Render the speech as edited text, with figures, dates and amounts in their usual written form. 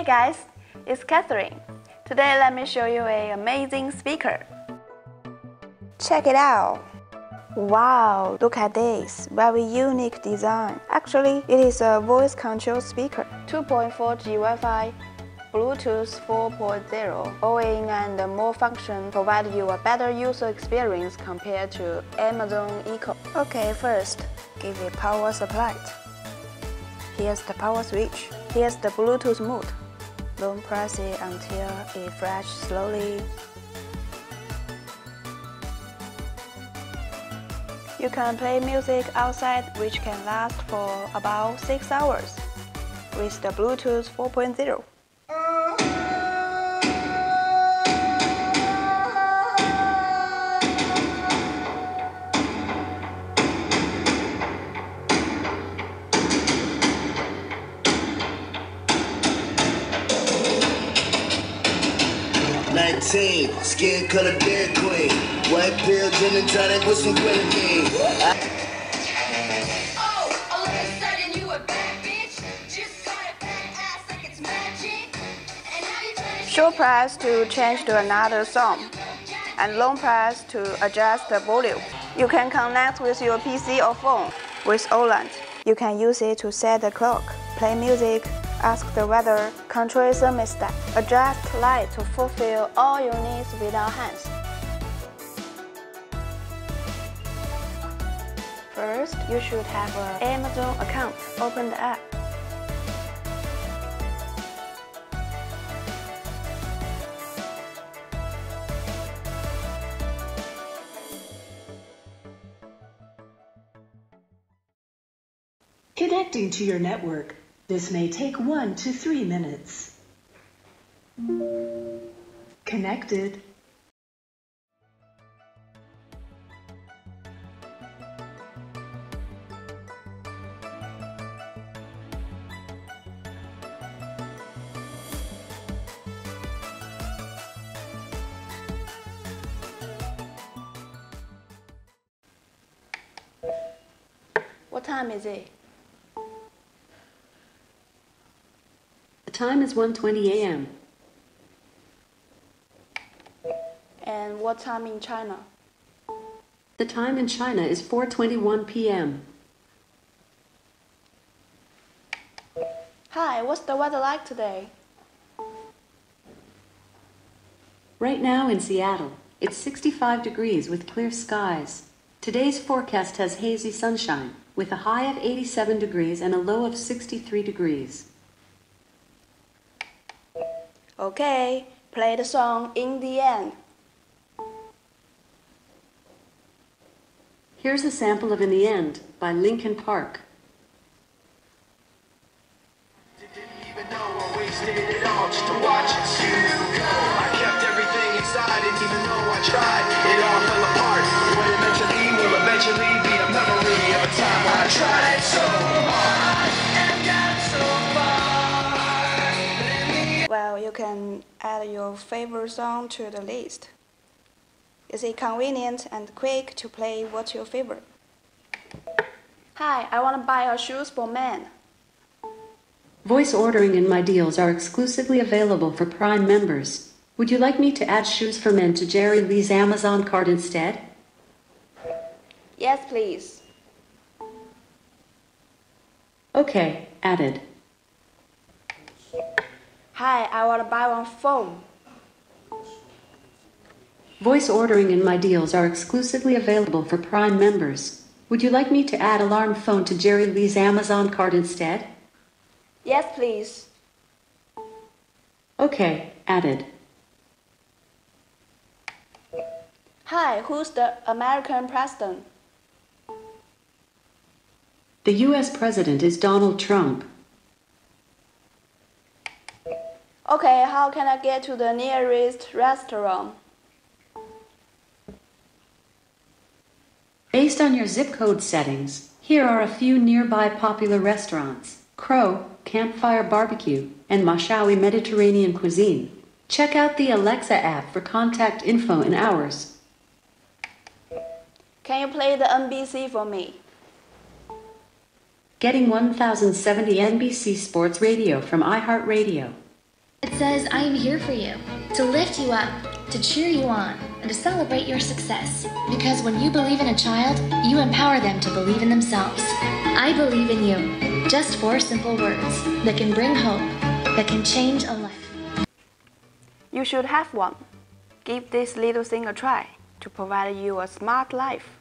Hey guys, it's Catherine. Today let me show you an amazing speaker. Check it out. Wow, look at this, very unique design. Actually, it is a voice control speaker. 2.4G Wi-Fi, Bluetooth 4.0, Aux-in and more functions provide you a better user experience compared to Amazon Echo. Okay, first, give it power supply. Here's the power switch. Here's the Bluetooth mode. Don't press it until it flashes slowly. You can play music outside which can last for about 6 hours with the Bluetooth 4.0. Skin color dead queen, white pill, gin and tonic with some grenadine. Oh, all of a sudden you a bad bitch. Just got a fat ass like it's magic. And now you're trying to Short press to change to another song, and long press to adjust the volume. You can connect with your PC or phone with Aux-in. You can use it to set the clock, play music, ask the weather, control thermostat, adjust light to fulfill all your needs without hands. First, you should have an Amazon account. Open the app. Connecting to your network. This may take 1 to 3 minutes. Connected. What time is it? The time is 1:20 a.m. And what time in China? The time in China is 4:21 p.m. Hi, what's the weather like today? Right now in Seattle, it's 65 degrees with clear skies. Today's forecast has hazy sunshine, with a high of 87 degrees and a low of 63 degrees. Okay, play the song In the End. Here's a sample of In the End by Linkin Park. Didn't even know I wasted it all just to watch it soon go. I kept everything inside, and even though I tried, it all fell apart. What it meant to be will eventually be a memory of a time when I tried so hard and got so far. Well, you can add your favorite song to the list. Is it convenient and quick to play what's your favorite? Hi, I want to buy shoes for men. Voice ordering and my deals are exclusively available for Prime members. Would you like me to add shoes for men to Jerry Lee's Amazon cart instead? Yes, please. Okay, added. Hi, I want to buy one phone. Voice ordering and my deals are exclusively available for Prime members. Would you like me to add alarm phone to Jerry Lee's Amazon cart instead? Yes, please. Okay, added. Hi, who's the American president? The U.S. President is Donald Trump. Okay, how can I get to the nearest restaurant? Based on your zip code settings, here are a few nearby popular restaurants: Crow, Campfire Barbecue, and Mashawi Mediterranean Cuisine. Check out the Alexa app for contact info and hours. Can you play the NBC for me? Getting 1070 NBC Sports Radio from iHeartRadio. It says, I am here for you, to lift you up, to cheer you on, and to celebrate your success. Because when you believe in a child, you empower them to believe in themselves. I believe in you. Just 4 simple words that can bring hope, that can change a life. You should have one. Give this little thing a try to provide you a smart life.